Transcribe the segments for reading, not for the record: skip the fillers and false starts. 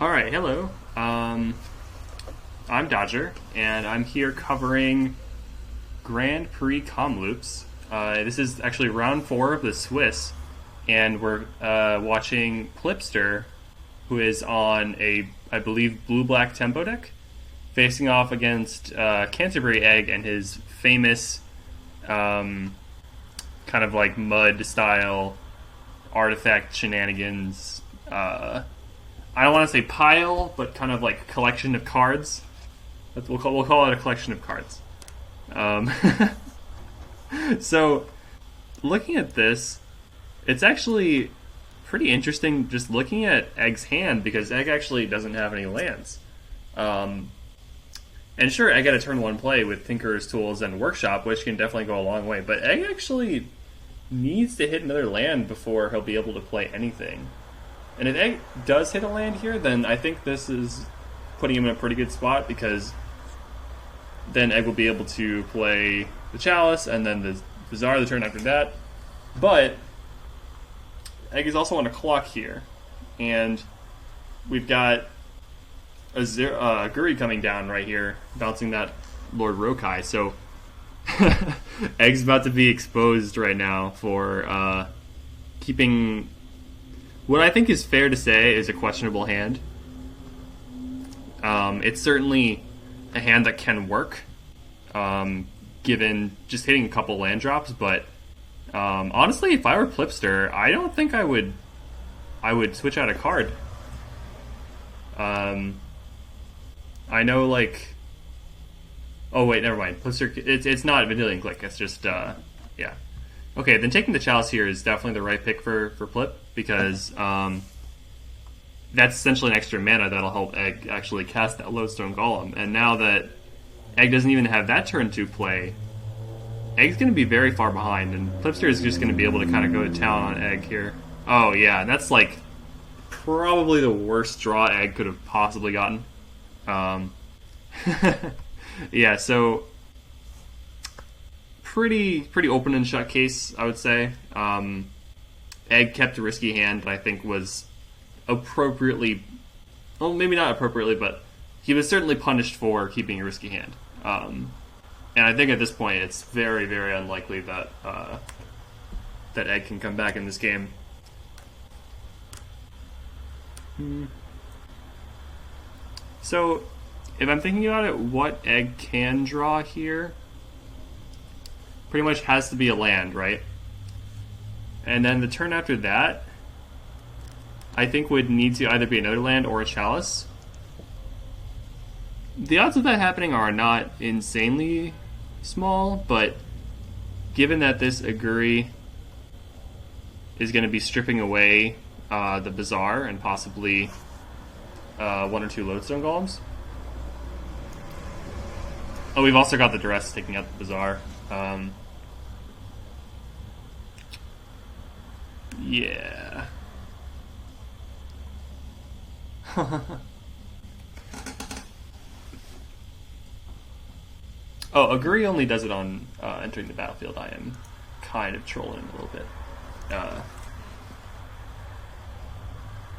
Alright, hello. I'm Dodger, and I'm here covering Grand Prix Kamloops. This is actually round 4 of the Swiss, and we're watching Plipster, who is on a, I believe, blue-black tempo deck, facing off against CanterburyEgg and his famous kind of like mud-style artifact shenanigans. I don't want to say pile, but kind of like collection of cards. We'll call it a collection of cards. So, looking at this, it's actually pretty interesting just looking at Egg's hand, because Egg actually doesn't have any lands. And sure, Egg had a turn 1 play with Tinker's Tools and Workshop, which can definitely go a long way, but Egg actually needs to hit another land before he'll be able to play anything. And if Egg does hit a land here, then I think this is putting him in a pretty good spot, because then Egg will be able to play the Chalice and then the Bazaar the turn after that. But Egg is also on a clock here, and we've got a Guri coming down right here, bouncing that Lord Rokai. So Egg's about to be exposed right now for keeping what I think is fair to say is a questionable hand. It's certainly a hand that can work, given just hitting a couple land drops, but honestly, if I were Plipster, I don't think I would switch out a card. I know, like... Oh, wait, never mind. Plipster, it's not Vanillion Click, it's just, yeah. Okay, then taking the Chalice here is definitely the right pick for Plip, because that's essentially an extra mana that'll help Egg actually cast that Lodestone Golem. And now that Egg doesn't even have that turn 2 play, Egg's going to be very far behind, and Plipster is just going to be able to kind of go to town on Egg here. Oh, yeah, and that's like probably the worst draw Egg could have possibly gotten. Yeah, so pretty open and shut case, I would say. Egg kept a risky hand, but I think was appropriately, well, maybe not appropriately, but he was certainly punished for keeping a risky hand. And I think at this point it's very, very unlikely that that Egg can come back in this game. So, if I'm thinking about it, what Egg can draw here pretty much has to be a land, right? And then the turn after that, I think would need to either be another land or a Chalice. The odds of that happening are not insanely small, but given that this Aguri is going to be stripping away the Bazaar and possibly 1 or 2 Lodestone Golems. Oh, we've also got the Duress taking out the Bazaar. Yeah. Oh, Aguri only does it on entering the battlefield. I am kind of trolling a little bit.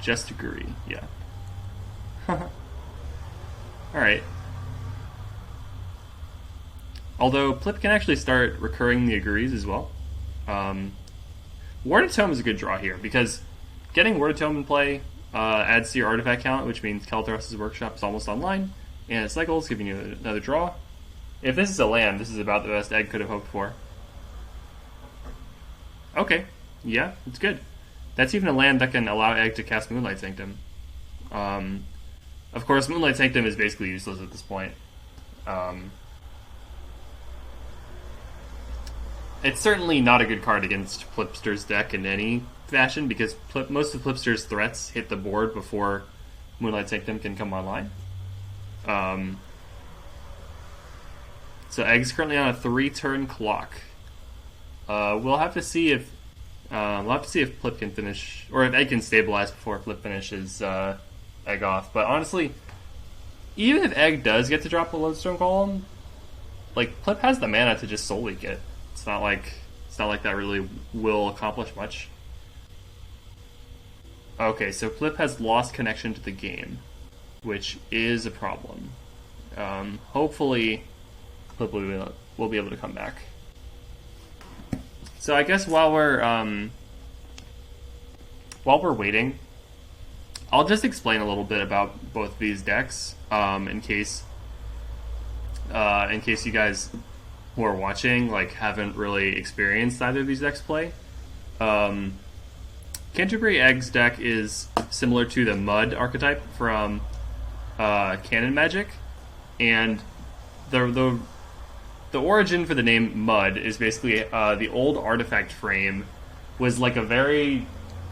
Just Aguri, yeah. Alright. Although Plip can actually start recurring the Aguris as well. Warded Tome is a good draw here, because getting Warded Tome in play adds to your artifact count, which means Kaltaros's Workshop is almost online, and it cycles, giving you another draw. If this is a land, this is about the best Egg could have hoped for. Okay, yeah, it's good. That's even a land that can allow Egg to cast Moonlight Sanctum. Of course, Moonlight Sanctum is basically useless at this point. It's certainly not a good card against Plipster's deck in any fashion, because most of Plipster's threats hit the board before Moonlight Sanctum can come online. So Egg's currently on a 3-turn clock. We'll have to see if Plip can finish, or if Egg can stabilize before Plip finishes Egg off. But honestly, even if Egg does get to drop a Lodestone Golem, like, Plip has the mana to just Soul Leak it. It's not like that really will accomplish much. Okay, so Plip has lost connection to the game. which is a problem. Hopefully, we'll be able to come back. So I guess while we're waiting, I'll just explain a little bit about both these decks in case you guys who are watching haven't really experienced either of these decks play. CanterburyEgg's deck is similar to the Mud archetype from Canon Magic, and the origin for the name Mud is basically the old artifact frame was like a very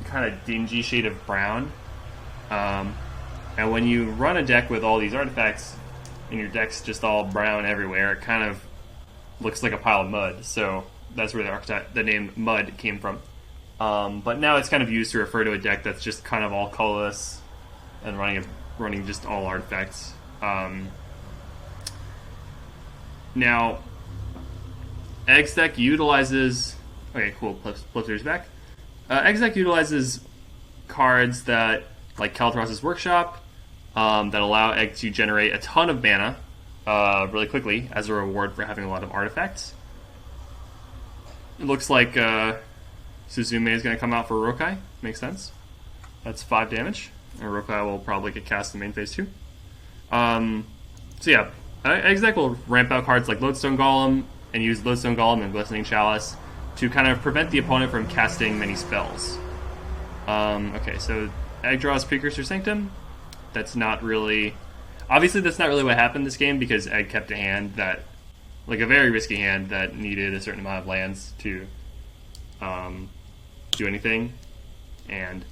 kind of dingy shade of brown, and when you run a deck with all these artifacts and your deck's just all brown everywhere, it kind of looks like a pile of mud. So that's where the name Mud came from. But now it's kind of used to refer to a deck that's just kind of all colorless and running just all artifacts. Now, Egg's deck utilizes... Okay, cool, Plipster's back. Egg's deck utilizes cards that, like Kaltros's Workshop, that allow Egg to generate a ton of mana really quickly as a reward for having a lot of artifacts. It looks like Suzume is going to come out for Rokai. Makes sense. That's 5 damage. And Rokai will probably get cast in main phase 2. So yeah, Egg's deck will ramp out cards like Lodestone Golem and use Lodestone Golem and Glistening Chalice to kind of prevent the opponent from casting many spells. Okay, so Egg draws Precursor Sanctum. That's not really... Obviously, that's not really what happened this game because Egg kept a hand that... Like a very risky hand that needed a certain amount of lands to do anything. And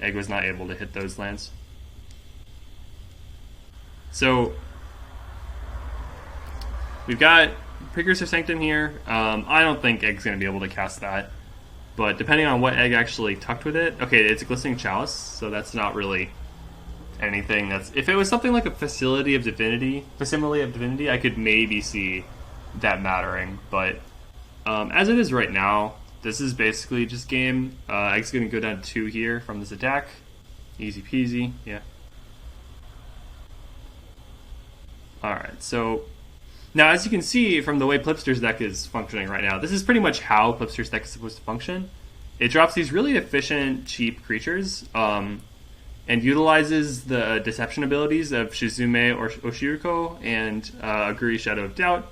Egg was not able to hit those lands. So... We've got Precursor Sanctum here. I don't think Egg's going to be able to cast that. But depending on what Egg actually tucked with it... Okay, it's a Glistening Chalice, so that's not really anything that's... If it was something like a Facsimile of Divinity, I could maybe see that mattering. But as it is right now, this is basically just game. Egg's going to go down to 2 here from this attack. Easy peasy, yeah. Alright, so... Now, as you can see from the way Plipster's deck is functioning right now, this is pretty much how Plipster's deck is supposed to function. It drops these really efficient, cheap creatures, and utilizes the deception abilities of Shizume or Oshiriko and Aguri Shadow of Doubt,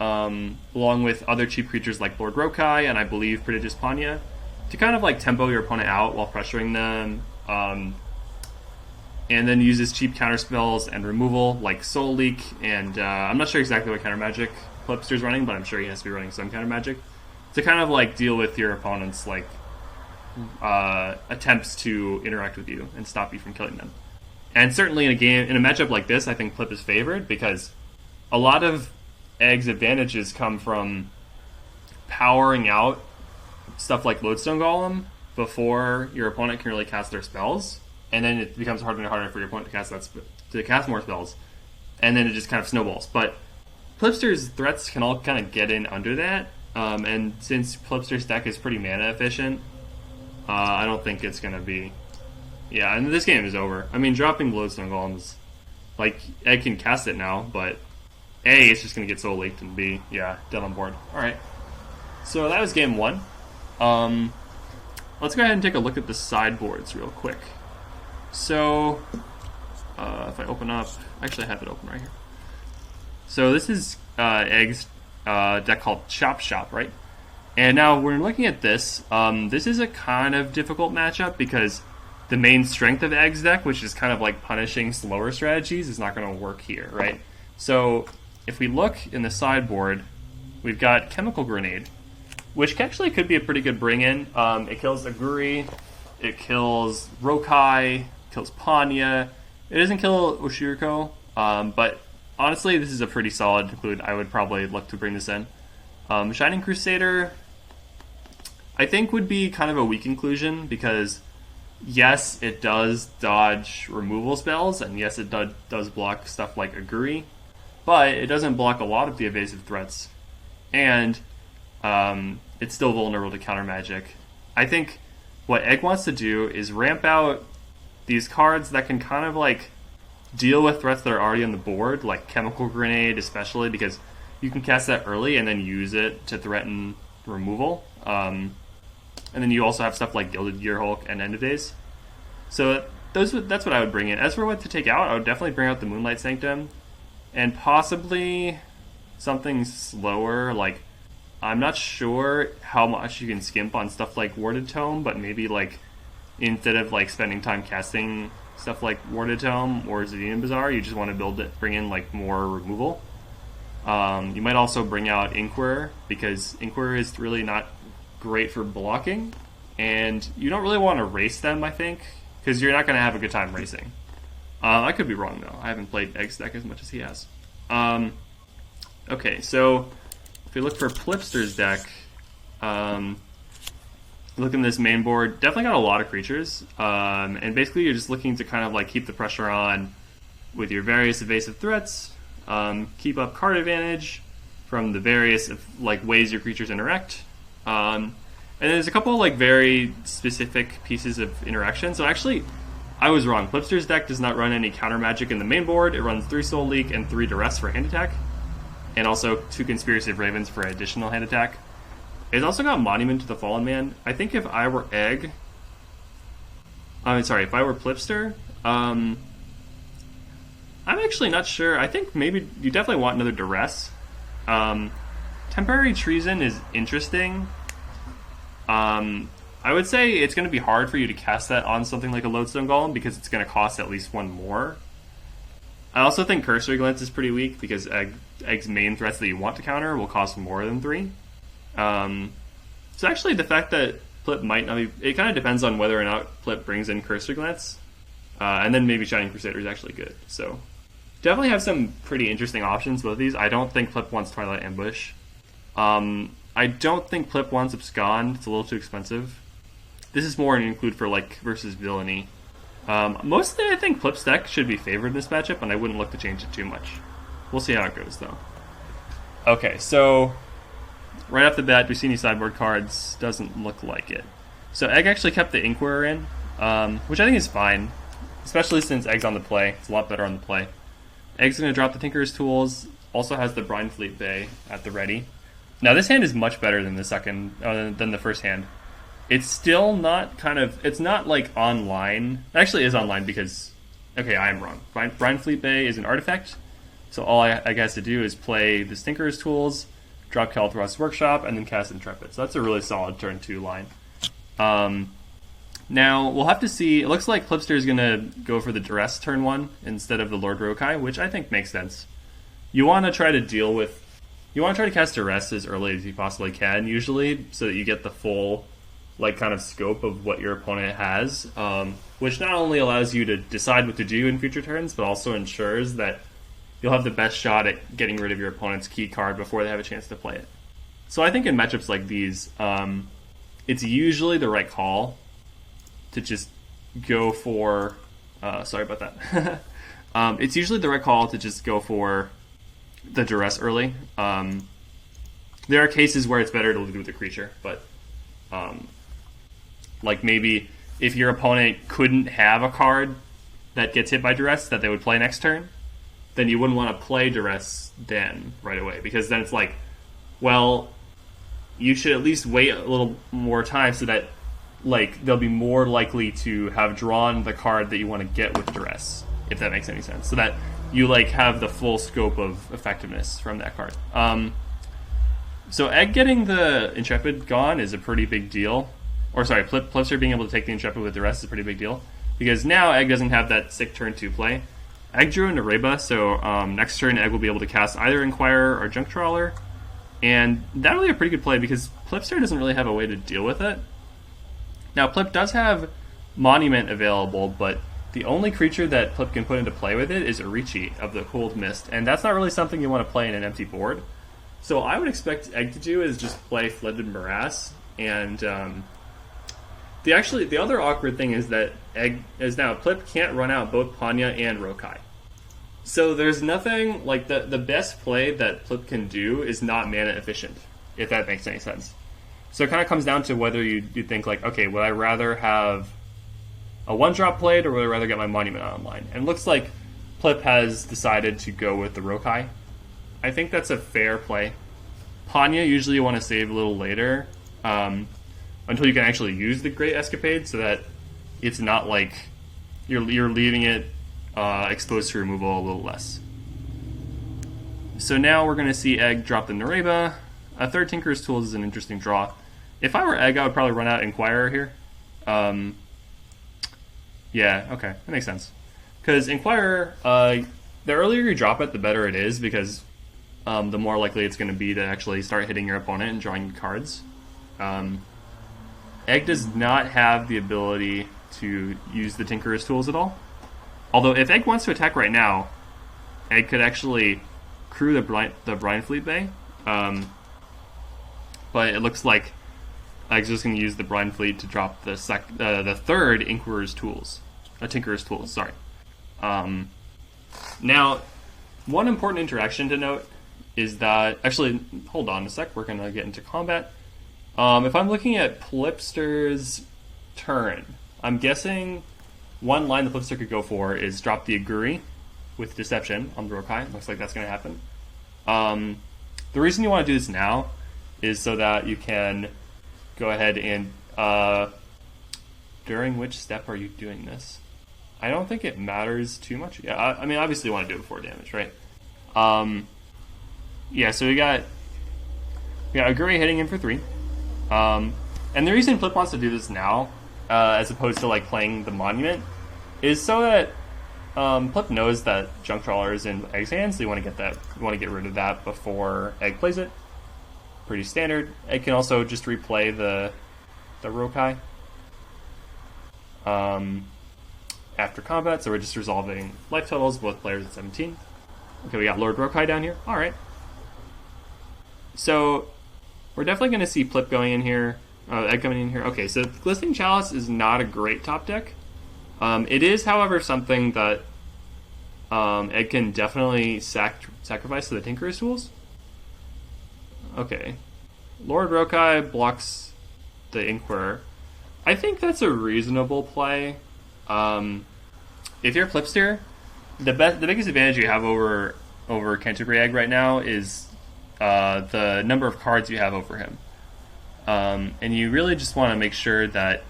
along with other cheap creatures like Lord Rokai and I believe Prodigious Panya, to kind of like tempo your opponent out while pressuring them, and then uses cheap counter spells and removal like Soul Leak, and I'm not sure exactly what counter magic Plipster's running, but I'm sure he has to be running some counter magic to kind of like deal with your opponent's like attempts to interact with you and stop you from killing them. And certainly in a matchup like this, I think Plip is favored because a lot of Egg's advantages come from powering out stuff like Lodestone Golem before your opponent can really cast their spells. And then it becomes harder and harder for your opponent to cast more spells. And then it just kind of snowballs. But Plipster's threats can all kind of get in under that. And since Plipster's deck is pretty mana efficient, I don't think it's going to be... Yeah, and this game is over. I mean, dropping Lodestone Golems, like, Egg can cast it now, but A, it's just going to get Soul Leaked, and B, yeah, dead on board. Alright. So that was game 1. Let's go ahead and take a look at the sideboards real quick. So, if I open up... Actually, I have it open right here. So this is Egg's deck called Chop Shop, right? And now we're looking at this. This is a kind of difficult matchup because the main strength of Egg's deck, which is kind of like punishing slower strategies, is not going to work here, right? So if we look in the sideboard, we've got Chemical Grenade, which actually could be a pretty good bring-in. It kills Aguri, it kills Rokai, kills Panya. It doesn't kill Oshiriko, but honestly, this is a pretty solid include. I would probably look to bring this in. Shining Crusader, I think, would be kind of a weak inclusion because, yes, it does dodge removal spells, and yes, it does block stuff like Aguri, but it doesn't block a lot of the evasive threats, and it's still vulnerable to counter magic. I think what Egg wants to do is ramp out these cards that can kind of like deal with threats that are already on the board, like Chemical Grenade especially, because you can cast that early and then use it to threaten removal. And then you also have stuff like Gilded Gearhulk and End of Days. So that's what I would bring in. As for what to take out, I would definitely bring out the Moonlight Sanctum, and possibly something slower. Like, I'm not sure how much you can skimp on stuff like Warded Tome, but maybe like instead of like spending time casting stuff like Warded Tome or Zedian Bazaar, you just want to bring in like more removal. You might also bring out Inquirer, because Inquirer is really not great for blocking, and you don't really want to race them, I think, because you're not going to have a good time racing. I could be wrong, though. I haven't played Egg's deck as much as he has. Okay, so if we look for Plipster's deck, look in this main board, definitely got a lot of creatures, and basically you're just looking to kind of like keep the pressure on with your various evasive threats, keep up card advantage from the various like ways your creatures interact, and there's a couple of like very specific pieces of interaction. So actually, I was wrong. Plipster's deck does not run any counter magic in the main board. It runs 3 Soul Leak and 3 Duress for hand attack, and also 2 Conspiracy of Ravens for additional hand attack. It's also got Monument to the Fallen Man. I think if I were if I were Plipster, I'm actually not sure. I think maybe you definitely want another Duress. Temporary Treason is interesting. I would say it's going to be hard for you to cast that on something like a Lodestone Golem, because it's going to cost at least 1 more. I also think Cursory Glance is pretty weak, because Egg's main threats that you want to counter will cost more than 3. So actually the fact that Plip might not be... It kind of depends on whether or not Plip brings in Cursory Glance. And then maybe Shining Crusader is actually good. So definitely have some pretty interesting options, both of these. I don't think Plip wants Twilight Ambush. I don't think Plip wants Abscond. It's a little too expensive. This is more an include for like versus Villainy. Mostly I think Plip's deck should be favored in this matchup, and I wouldn't look to change it too much. We'll see how it goes, though. Okay, so right off the bat, Buccini sideboard cards doesn't look like it. So Egg actually kept the Inquirer in, which I think is fine, especially since Egg's on the play. It's a lot better on the play. Egg's going to drop the Tinker's Tools, also has the Brine Fleet Bay at the ready. Now this hand is much better than than the first hand. It's still not it's not like online. It actually is online because, okay, I am wrong. Brine Fleet Bay is an artifact, so all I guess to do is play the Tinker's Tools, drop Kalthrost's Workshop, and then cast Intrepid. So that's a really solid turn 2 line. Now, we'll have to see. It looks like Plipster is going to go for the Duress turn 1 instead of the Lord Rokai, which I think makes sense. You want to try to cast Duress as early as you possibly can, usually, so that you get the full like kind of scope of what your opponent has, which not only allows you to decide what to do in future turns, but also ensures that you'll have the best shot at getting rid of your opponent's key card before they have a chance to play it. So I think in matchups like these, it's usually the right call to just go for... sorry about that. It's usually the right call to just go for the Duress early. There are cases where it's better to lead with the creature, but like maybe if your opponent couldn't have a card that gets hit by Duress that they would play next turn, then you wouldn't want to play Duress then right away, because then it's like, well, you should at least wait a little more time so that like they'll be more likely to have drawn the card that you want to get with Duress, if that makes any sense, so that you like have the full scope of effectiveness from that card. So Egg getting the Intrepid gone is a pretty big deal. Or sorry, Plipster being able to take the Intrepid with Duress is a pretty big deal, because now Egg doesn't have that sick turn 2 play. Egg drew into Reba, so next turn Egg will be able to cast either Inquirer or Junk Trawler, and that'll be a pretty good play because Plipster doesn't really have a way to deal with it. Now Plip does have Monument available, but the only creature that Plip can put into play with it is Urichi of the Cold Mist, and that's not really something you want to play in an empty board. So I would expect Egg to do is just play Flooded Morass, and the other awkward thing is that Egg is now Plip can't run out both Panya and Rokai. So there's nothing like the best play that Plip can do is not mana efficient, if that makes any sense. So it kind of comes down to whether you think like, okay, would I rather have a 1-drop played or would I rather get my Monument online? And it looks like Plip has decided to go with the Rokai. I think that's a fair play. Panya usually you want to save a little later, until you can actually use the Great Escapade, so that it's not like you're leaving it exposed to removal a little less. So now we're going to see Egg drop the Nareba. A third Tinker's Tools is an interesting draw. If I were Egg, I would probably run out Inquirer here. Yeah, okay, that makes sense. Because Inquirer, the earlier you drop it, the better it is, because the more likely it's going to be to actually start hitting your opponent and drawing cards. Egg does not have the ability to use the Tinkerer's Tools at all. Although if Egg wants to attack right now, Egg could actually crew the Brine Fleet Bay. But it looks like Egg's just going to use the Brine Fleet to drop the third Tinkerer's Tools. Sorry. Now, one important interaction to note is that... Actually, hold on a sec. We're going to get into combat. If I'm looking at Plipster's turn, I'm guessing one line the Plipster could go for is drop the Aguri with Deception on the Rokai. Looks like that's going to happen. The reason you want to do this now is so that you can go ahead and... during which step are you doing this? I don't think it matters too much. Yeah, I mean, obviously you want to do it before damage, right? Yeah, so we got Aguri hitting him for 3. And the reason Plip wants to do this now, as opposed to like playing the Monument, is so that Plip knows that Junk Trawler is in Egg's hands, so you want to get rid of that before Egg plays it. Pretty standard. Egg can also just replay the Rokai after combat, so we're just resolving life totals, both players at 17. Okay, we got Lord Rokai down here. Alright. So, we're definitely going to see Plip going in here, Egg coming in here. Okay, so Glistening Chalice is not a great top deck. It is, however, something that Egg can definitely sacrifice to the Tinkerer's Tools. Okay. Lord Rokai blocks the Inquirer. I think that's a reasonable play. If you're Plipster, the biggest advantage you have over CanterburyEgg right now is the number of cards you have over him. And you really just want to make sure that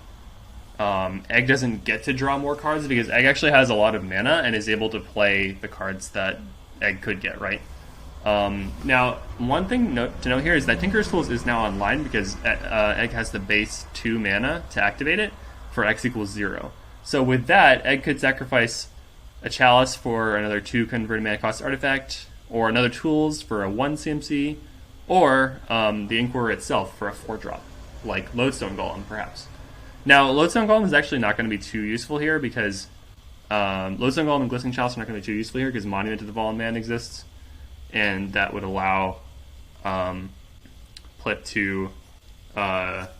Egg doesn't get to draw more cards, because Egg actually has a lot of mana and is able to play the cards that Egg could get, right? Now, one thing to note here is that Tinker's Tools is now online because Egg has the base 2 mana to activate it for X equals 0. So with that, Egg could sacrifice a Chalice for another 2 converted mana cost artifact, or another Tools for a 1 CMC, or the Inquirer itself for a 4-drop, like Lodestone Golem, perhaps. Now, Lodestone Golem is actually not going to be too useful here, because Lodestone Golem and Glistening Chalice are not going to be too useful here, because Monument to the Fallen Man exists, and that would allow Plip to... that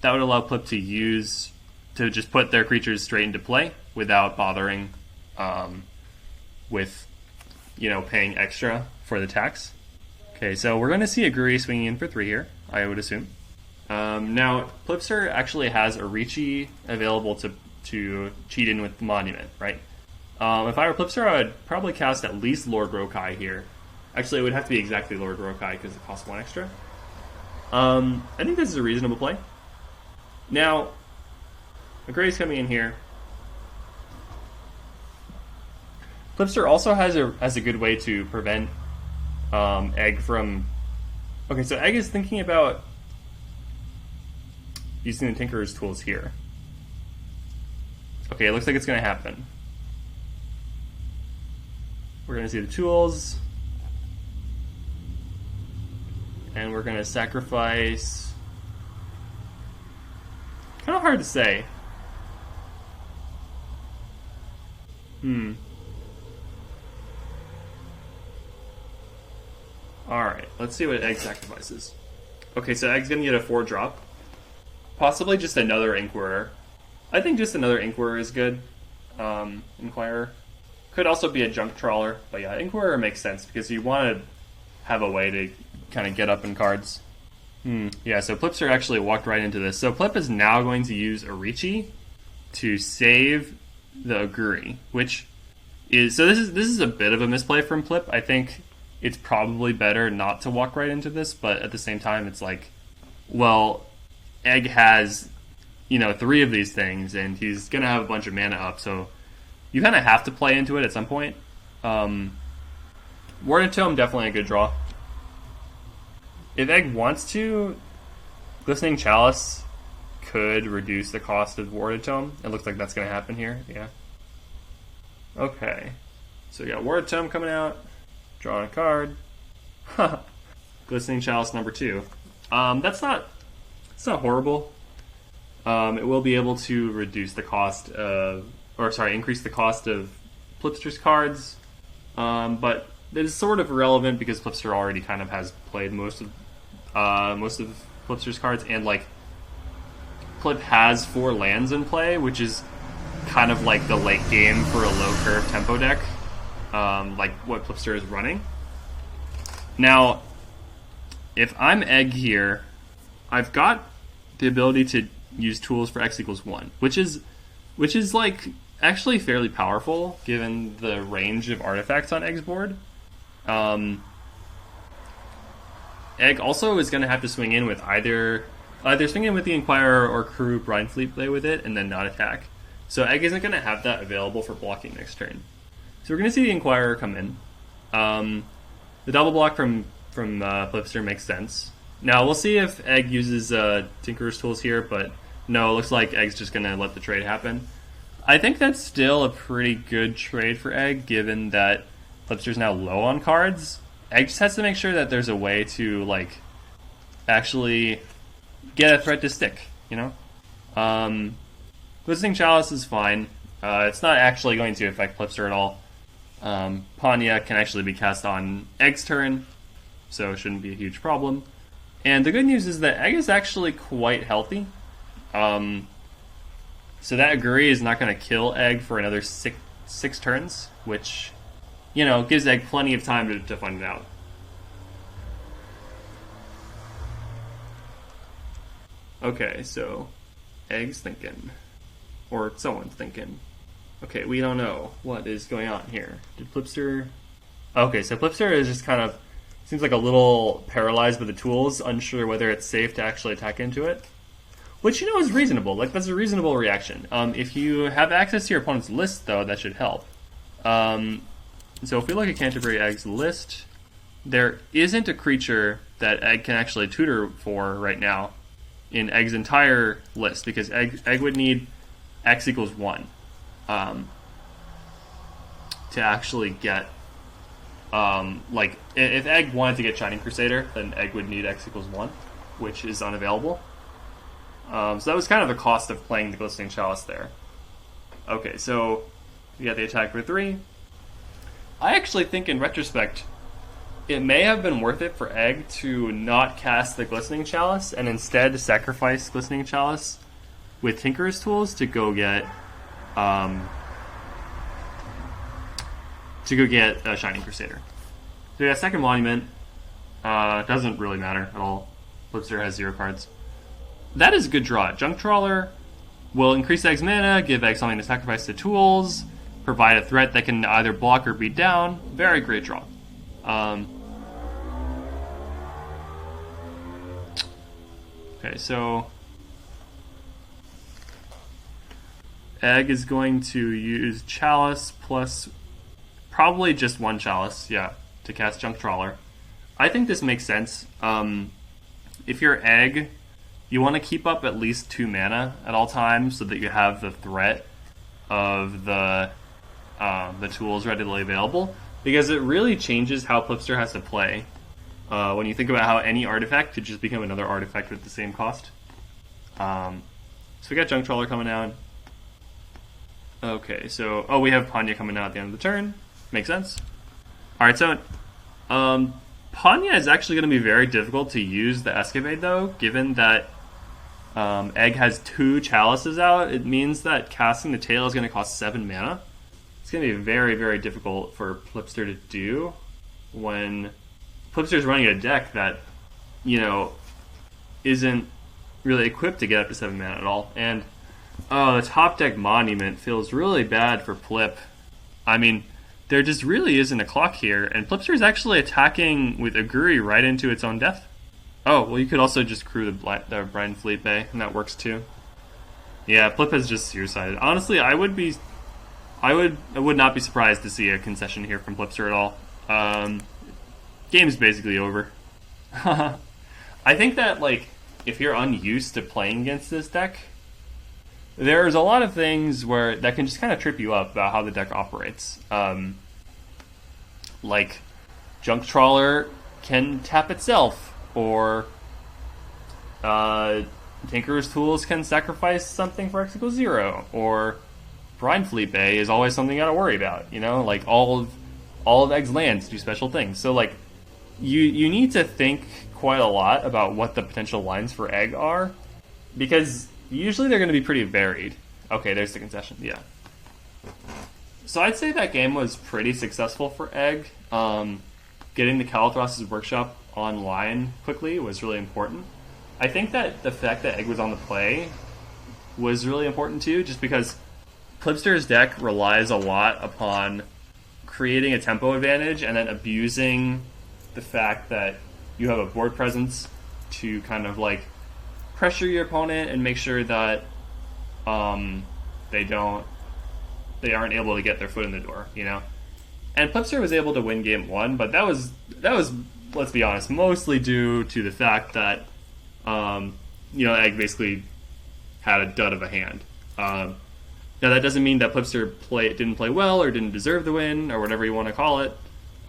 would allow Plip to just put their creatures straight into play without bothering with, paying extra for the tax. Okay, so we're going to see Aguri swinging in for 3 here, I would assume. Now, Plipster actually has a Ricci available to cheat in with the Monument, right? If I were Plipster, I would probably cast at least Lord Rokai here. Actually, it would have to be exactly Lord Rokai because it costs 1 extra. I think this is a reasonable play. Now, Aguri's coming in here. Plipster also has a good way to prevent Egg from... Okay, so Egg is thinking about using the Tinkerer's Tools here. Okay, it looks like it's going to happen. We're going to see the tools. And we're going to sacrifice... Kind of hard to say. Alright, let's see what Egg sacrifices. Okay, so Egg's going to get a 4-drop. Possibly just another Inquirer. I think just another Inquirer is good. Inquirer. Could also be a Junk Trawler, but yeah, Inquirer makes sense because you want to have a way to kind of get up in cards. Yeah, so Plipster actually walked right into this. So Plip is now going to use a Ricci to save the Agree, which is so. This is a bit of a misplay from Plip. I think it's probably better not to walk right into this, but at the same time, it's like, well, Egg has, three of these things, and he's gonna have a bunch of mana up, so you kind of have to play into it at some point. Warded Tome, definitely a good draw. If Egg wants to, Glistening Chalice could reduce the cost of Warded Tome. It looks like that's going to happen here, yeah. Okay, so we got Warded Tome coming out, drawing a card. Glistening Chalice number 2. It's not horrible. It will be able to reduce the cost of, increase the cost of Plipster's cards, but it is sort of irrelevant because Plipster already kind of has played most of Plipster's cards, and like Plip has 4 lands in play, which is kind of like the late game for a low curve tempo deck, like what Plipster is running. Now, if I'm Egg here, I've got the ability to use tools for X equals 1, which is like actually fairly powerful given the range of artifacts on Egg's board. Egg also is going to have to swing in with either swing in with the Inquirer or Crew Brine Fleet play with it and then not attack. So Egg isn't going to have that available for blocking next turn. So we're going to see the Inquirer come in. The double block from Plipster makes sense. Now we'll see if Egg uses Tinkerer's Tools here, but no, it looks like Egg's just going to let the trade happen. I think that's still a pretty good trade for Egg, given that Plipster's now low on cards. Egg just has to make sure that there's a way to like actually get a threat to stick, Glistening Chalice is fine. It's not actually going to affect Plipster at all. Panya can actually be cast on Egg's turn, so it shouldn't be a huge problem. And the good news is that Egg is actually quite healthy. So that Agree is not going to kill Egg for another six turns, which, gives Egg plenty of time to find it out. Okay, so Egg's thinking. Or someone's thinking. Okay, we don't know what is going on here. Did Plipster... Okay, so Plipster is just kind of... seems like a little paralyzed with the tools, unsure whether it's safe to actually attack into it. Which, is reasonable. Like, that's a reasonable reaction. If you have access to your opponent's list, though, that should help. So if we look at CanterburyEgg's list, there isn't a creature that Egg can actually tutor for right now in Egg's entire list, because Egg would need X equals 1 to actually get... if Egg wanted to get Shining Crusader, then Egg would need X equals 1, which is unavailable. So that was kind of the cost of playing the Glistening Chalice there. Okay, so we got the attack for 3. I actually think, in retrospect, it may have been worth it for Egg to not cast the Glistening Chalice and instead sacrifice Glistening Chalice with Tinkerer's Tools to go get a Shining Crusader. So we got Second Monument. Doesn't really matter at all. Plipster has 0 cards. That is a good draw. Junk Trawler will increase Egg's mana, give Egg something to sacrifice to tools, provide a threat that can either block or beat down. Very great draw. Okay, so Egg is going to use Chalice plus probably just 1 Chalice, to cast Junk Trawler. I think this makes sense. If you're Egg, you want to keep up at least 2 mana at all times so that you have the threat of the tools readily available, because it really changes how Plipster has to play when you think about how any artifact could just become another artifact with the same cost. So we got Junk Trawler coming out. Okay, so we have Panya coming out at the end of the turn. Makes sense. Alright, so Panya is actually going to be very difficult to use the Escapade, though, given that Egg has 2 Chalices out. It means that casting the tail is going to cost 7 mana. It's going to be very, very difficult for Plipster to do when Plipster's running a deck that, isn't really equipped to get up to 7 mana at all. And Oh, the top deck monument feels really bad for Plip. I mean, there just really isn't a clock here, and Plipster is actually attacking with Aguri right into its own death. Oh, well, you could also just crew the Brian Fleet Bay, and that works too. Yeah, Plip has just suicided. Honestly, I would not be surprised to see a concession here from Plipster at all. Game's basically over. I think that, like, if you're unused to playing against this deck, there's a lot of things where that can just kind of trip you up about how the deck operates. Like, Junk Trawler can tap itself, or Tinker's Tools can sacrifice something for X equals 0, or Brine Fleet Bay is always something you gotta worry about. You know, like all of Egg's lands do special things. So like, you need to think quite a lot about what the potential lines for Egg are, because usually they're going to be pretty varied. Okay, there's the concession. Yeah. So I'd say that game was pretty successful for Egg. Getting the Calathros' workshop online quickly was really important. I think that the fact that Egg was on the play was really important too, just because Plipster's deck relies a lot upon creating a tempo advantage and then abusing the fact that you have a board presence to kind of like pressure your opponent and make sure that they aren't able to get their foot in the door, you know. And Plipster was able to win game 1, but that was let's be honest, mostly due to the fact that Egg basically had a dud of a hand. Now that doesn't mean that Plipster didn't play well or didn't deserve the win or whatever you want to call it.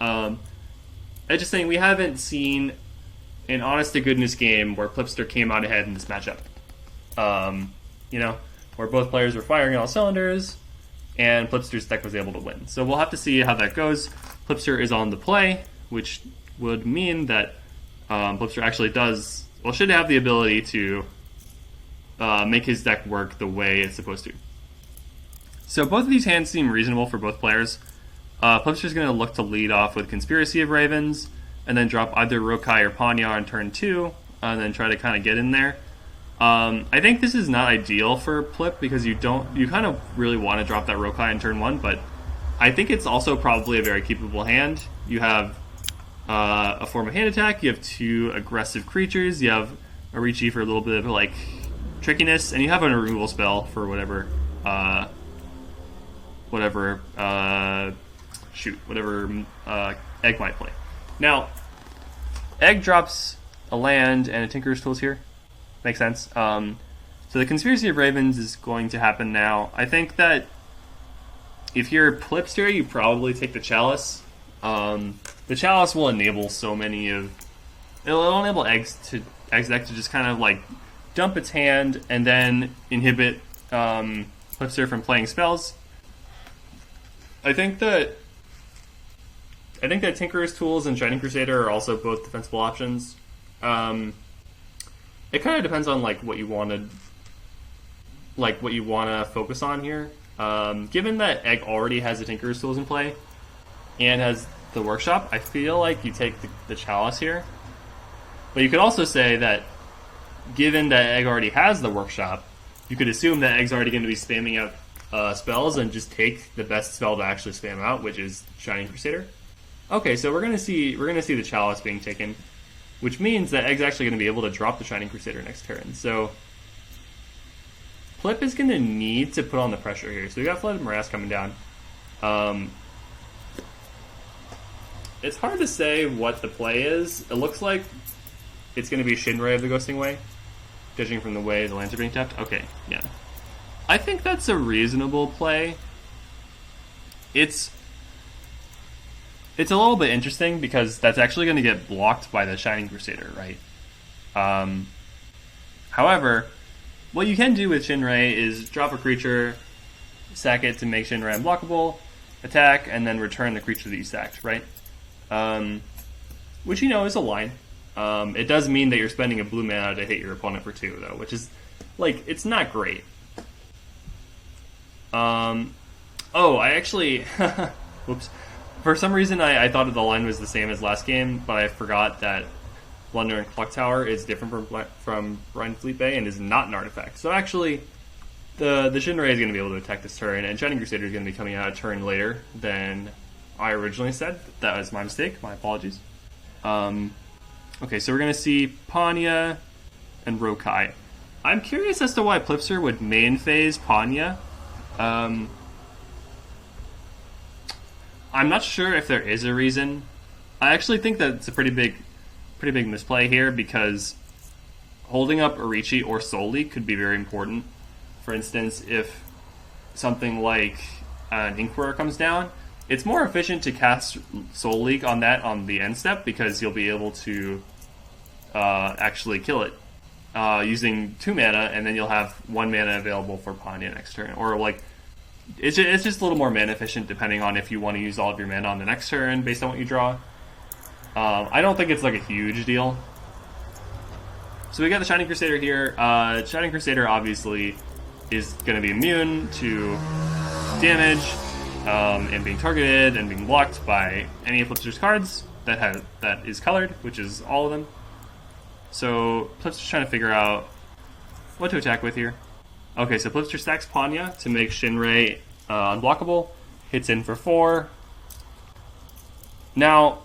I'm just saying we haven't seen an honest-to-goodness game where Plipster came out ahead in this matchup. Where both players were firing on all cylinders, and Plipster's deck was able to win. So we'll have to see how that goes. Plipster is on the play, which would mean that Plipster actually should have the ability to make his deck work the way it's supposed to. So both of these hands seem reasonable for both players. Plipster's going to look to lead off with Conspiracy of Ravens, and then drop either Rokai or Panya on turn 2, and then try to kind of get in there. I think this is not ideal for Plip, because you kind of really want to drop that Rokai in turn 1, but I think it's also probably a very keepable hand. You have a form of hand attack, you have 2 aggressive creatures, you have a Ricci for a little bit of like trickiness, and you have a removal spell for whatever Egg might play. Now, Egg drops a land and a Tinker's Tools here. Makes sense. So the Conspiracy of Ravens is going to happen now. I think that if you're Plipster, you probably take the Chalice. The Chalice will enable it'll enable Egg's deck to just kind of like dump its hand and then inhibit Plipster from playing spells. I think that Tinker's Tools and Shining Crusader are also both defensible options. It kind of depends on like what you want to focus on here. Given that Egg already has the Tinker's Tools in play and has the Workshop, I feel like you take the Chalice here. But you could also say that given that Egg already has the Workshop, you could assume that Egg's already going to be spamming out spells and just take the best spell to actually spam out, which is Shining Crusader. Okay, so we're gonna see the Chalice being taken, which means that Egg's actually going to be able to drop the Shining Crusader next turn. So Plip is going to need to put on the pressure here. So we got Flooded Morass coming down. It's hard to say what the play is. It looks like it's going to be Shinray of the Ghosting Way, judging from the way the lands are being tapped. Okay, yeah. I think that's a reasonable play. It's a little bit interesting because that's actually going to get blocked by the Shining Crusader, right? However, what you can do with Shinray is drop a creature, sack it to make Shinray unblockable, attack, and then return the creature that you sacked, right? Which is a line. It does mean that you're spending a blue mana to hit your opponent for 2, though, which is, like, it's not great. I actually... Whoops. For some reason, I thought the line was the same as last game, but I forgot that Blunder and Clock Tower is different from Brine Fleet Bay and is not an artifact. So actually, the Shinra is going to be able to attack this turn, and Shining Crusader is going to be coming out a turn later than I originally said. That was my mistake. My apologies. Okay, so we're going to see Panya and Rokai. I'm curious as to why Plipster would main phase Panya. I'm not sure if there is a reason. I actually think that it's a pretty big misplay here, because holding up Irichi or Soul Leak could be very important. For instance, if something like an Inquirer comes down, it's more efficient to cast Soul Leak on that on the end step, because you'll be able to actually kill it using 2 mana, and then you'll have 1 mana available for Panya next turn. Or like, it's just a little more mana efficient depending on if you want to use all of your mana on the next turn based on what you draw. I don't think it's like a huge deal. So we got the Shining Crusader here. Shining Crusader obviously is going to be immune to damage and being targeted and being blocked by any of Plipster's cards that is colored, which is all of them. So Plipster's trying to figure out what to attack with here. Okay, so Plipster stacks Panya to make Shinra unblockable. Hits in for 4. Now,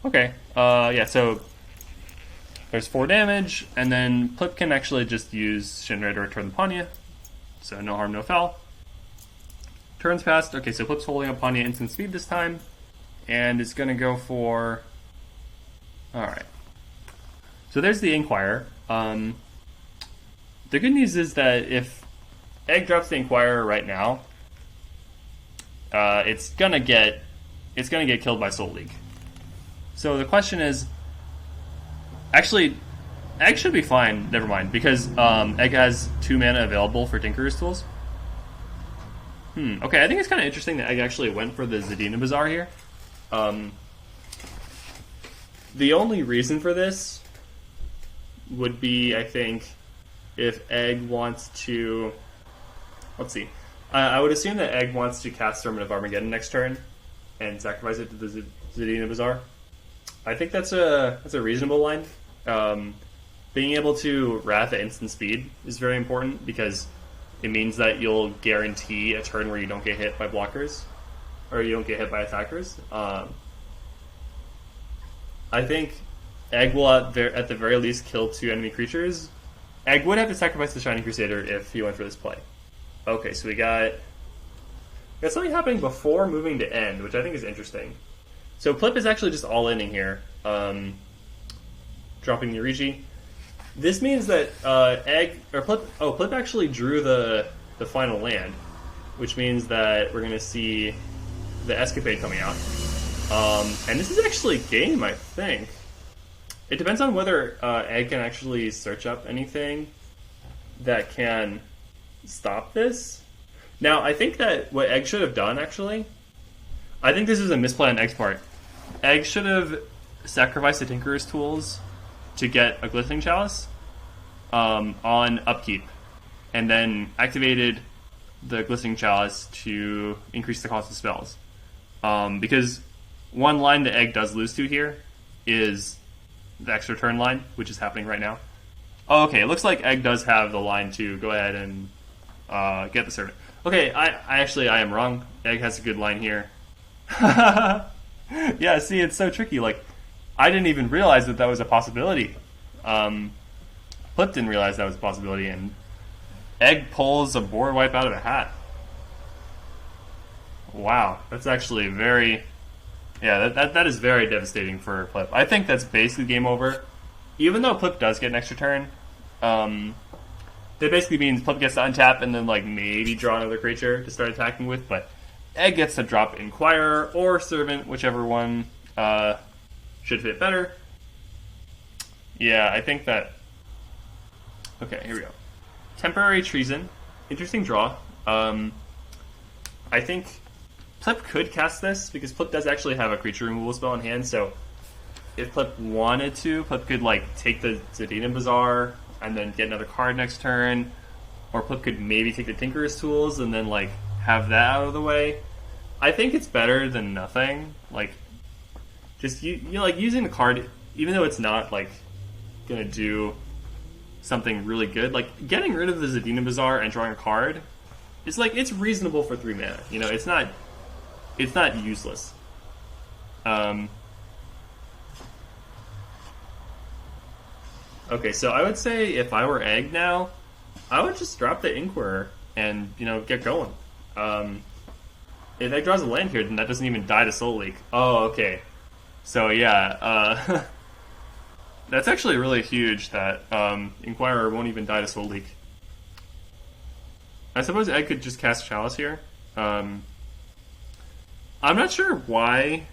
okay, yeah, so there's 4 damage, and then Plip can actually just use Shinra to return the Panya. So no harm, no foul. Turns passed. Okay, so Plip's holding up Panya instant speed this time, and it's going to go for... Alright. So there's the Inquirer. The good news is that if Egg drops the Inquirer right now, it's gonna get killed by Soul Leak. So the question is, actually, Egg should be fine. Never mind, because Egg has 2 mana available for Tinkerer's Tools. Okay, I think it's kind of interesting that Egg actually went for the Zadina Bazaar here. The only reason for this would be, I think, if Egg wants to... Let's see. I would assume that Egg wants to cast Sermon of Armageddon next turn and sacrifice it to the Zadina Bazaar. I think that's a reasonable line. Being able to Wrath at instant speed is very important, because it means that you'll guarantee a turn where you don't get hit by blockers, or you don't get hit by attackers. I think Egg will at the very least kill 2 enemy creatures. Egg would have to sacrifice the Shining Crusader if he went for this play. Okay, so we got something happening before moving to end, which I think is interesting. So Plip is actually just all-inning here, dropping the Irichi. This means that Plip actually drew the final land, which means that we're going to see the Escapade coming out. And this is actually game, I think. It depends on whether Egg can actually search up anything that can stop this. Now, I think that what Egg should have done, actually, I think this is a misplay on Egg's part. Egg should have sacrificed the Tinkerer's Tools to get a Glistening Chalice on upkeep, and then activated the Glistening Chalice to increase the cost of spells. Because one line that Egg does lose to here is the extra turn line, which is happening right now. Oh, okay, it looks like Egg does have the line to go ahead and get the Servant. Okay, I am wrong. Egg has a good line here. Yeah, see, it's so tricky. Like, I didn't even realize that was a possibility. Plip didn't realize that was a possibility, and Egg pulls a board wipe out of a hat. Wow, that's actually very... Yeah, that is very devastating for Plip. I think that's basically game over. Even though Plip does get an extra turn, that basically means Plip gets to untap and then like maybe draw another creature to start attacking with, but Egg gets to drop Inquirer or Servant, whichever one should fit better. Yeah, I think that... Okay, here we go. Temporary Treason. Interesting draw. I think Plip could cast this, because Plip does actually have a creature removal spell in hand, so if Plip wanted to, Plip could like take the Zadina Bazaar and then get another card next turn, or Plip could maybe take the Tinkerer's Tools and then like have that out of the way. I think it's better than nothing. Like, just like using the card, even though it's not like gonna do something really good. Like getting rid of the Zadina Bazaar and drawing a card is like it's reasonable for 3 mana. You know, it's not useless. Okay, so I would say if I were Egg now, I would just drop the Inquirer and, you know, get going. If Egg draws a land here, then that doesn't even die to Soul Leak. Oh, okay. So yeah, that's actually really huge that Inquirer won't even die to Soul Leak. I suppose Egg could just cast Chalice here. I'm not sure why.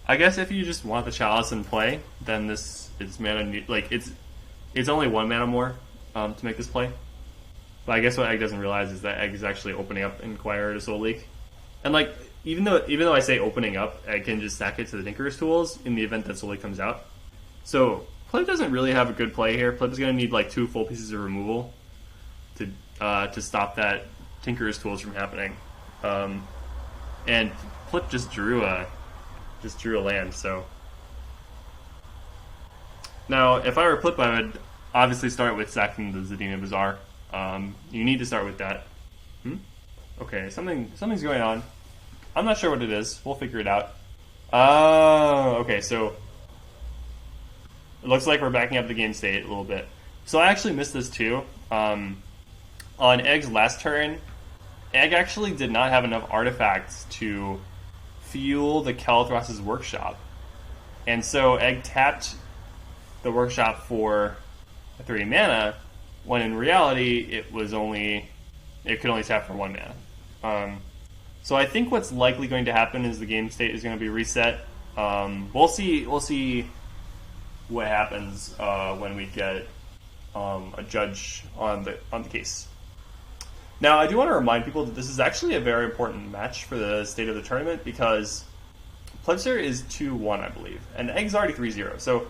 I guess if you just want the Chalice in play, then this is mana. Like it's only 1 mana more to make this play. But I guess what Egg doesn't realize is that Egg is actually opening up Inquirer to Soul Leak. And like even though I say opening up, Egg can just sack it to the Tinkerer's Tools in the event that Soul Leak comes out. So Plip doesn't really have a good play here. Plip is going to need like 2 full pieces of removal to stop that Tinkerer's Tools from happening. And Plip just drew a land. So now, if I were Plip, I would obviously start with sacking the Zadina Bazaar. You need to start with that. Okay, something's going on. I'm not sure what it is. We'll figure it out. Okay, so it looks like we're backing up the game state a little bit. So I actually missed this too. On Egg's last turn, Egg actually did not have enough artifacts to fuel the Kalthros's Workshop. And so Egg tapped the Workshop for 3 mana, when in reality it could only tap for 1 mana. So I think what's likely going to happen is the game state is going to be reset. We'll see what happens when we get a judge on the case. Now, I do want to remind people that this is actually a very important match for the state of the tournament because Plipster is 2-1, I believe, and Egg's already 3-0. So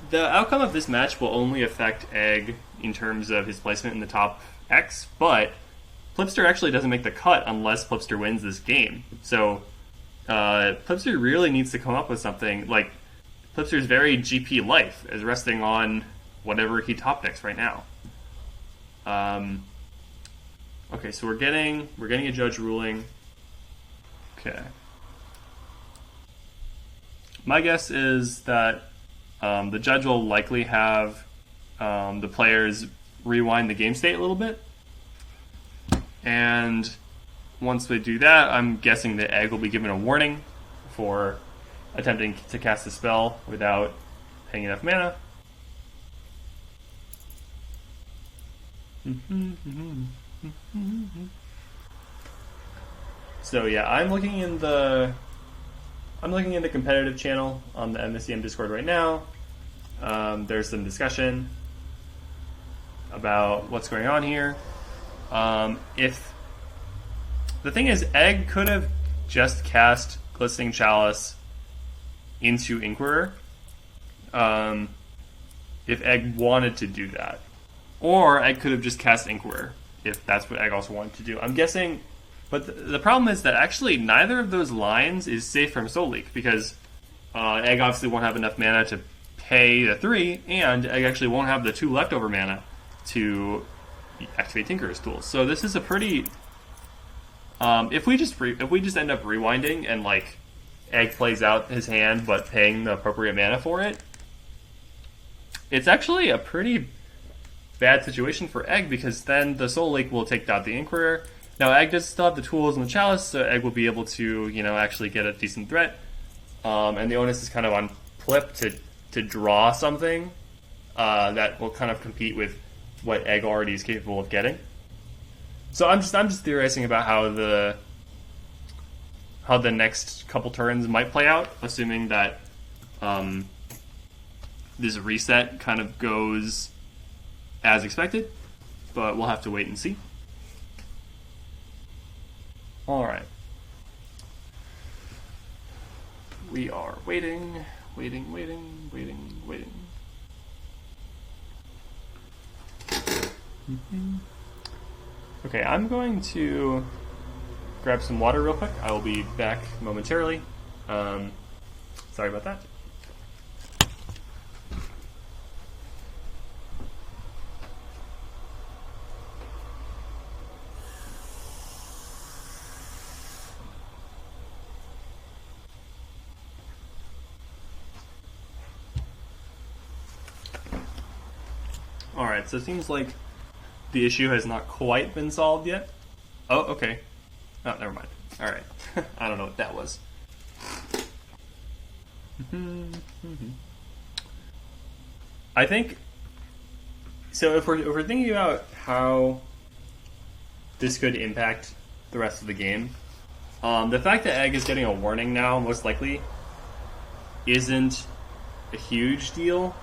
the outcome of this match will only affect Egg in terms of his placement in the top X, but Plipster actually doesn't make the cut unless Plipster wins this game. So Plipster really needs to come up with something. Like, Plipster's very GP life is resting on whatever he top decks right now. Okay, so we're getting a judge ruling. Okay. My guess is that the judge will likely have the players rewind the game state a little bit. And once they do that, I'm guessing that Egg will be given a warning for attempting to cast a spell without paying enough mana. So yeah, I'm looking in the competitive channel on the MSEM Discord right now. There's some discussion about what's going on here. If the thing is, Egg could have just cast Glistening Chalice into Inquirer if Egg wanted to do that. Or Egg could have just cast Inquirer if that's what Egg also wanted to do. I'm guessing, but the problem is that actually neither of those lines is safe from Soul Leak because Egg obviously won't have enough mana to pay the 3, and Egg actually won't have the 2 leftover mana to activate Tinkerer's Tools. So this is a pretty... if we just end up rewinding and like Egg plays out his hand but paying the appropriate mana for it, it's actually a pretty bad situation for Egg because then the Soul Leak will take out the Inquirer. Now Egg does still have the tools and the Chalice, so Egg will be able to, you know, actually get a decent threat. And the onus is kind of on Plip to draw something that will kind of compete with what Egg already is capable of getting. So I'm just theorizing about how the next couple turns might play out, assuming that this reset kind of goes as expected, but we'll have to wait and see. All right. We are waiting. Okay, I'm going to grab some water real quick. I will be back momentarily. Sorry about that. Alright, so it seems like the issue has not quite been solved yet. Oh, okay. Oh, never mind. Alright. I don't know what that was. I think... So if we're thinking about how this could impact the rest of the game, the fact that Egg is getting a warning now, most likely, isn't a huge deal.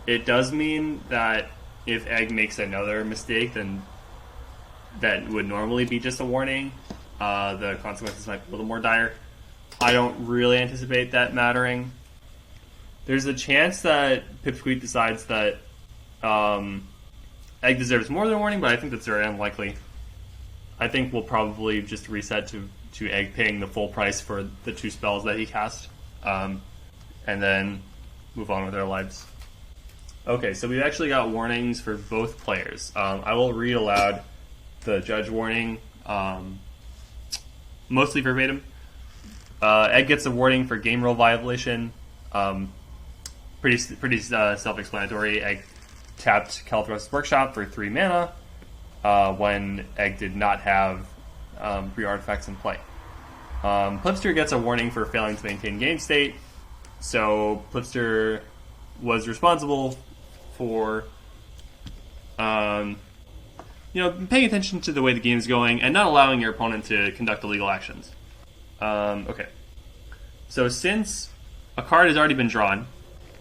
It does mean that if Egg makes another mistake, then that would normally be just a warning. The consequences might be a little more dire. I don't really anticipate that mattering. There's a chance that Pipsqueak decides that Egg deserves more than a warning, but I think that's very unlikely. I think we'll probably just reset to Egg paying the full price for the 2 spells that he cast, and then move on with our lives. Okay, so we've actually got warnings for both players. I will read aloud the judge warning, mostly verbatim. Egg gets a warning for game rule violation. Pretty self-explanatory. Egg tapped Calthros' Workshop for 3 mana when Egg did not have 3 artifacts in play. Plipster gets a warning for failing to maintain game state. So Plipster was responsible for paying attention to the way the game is going and not allowing your opponent to conduct illegal actions. Okay. So since a card has already been drawn,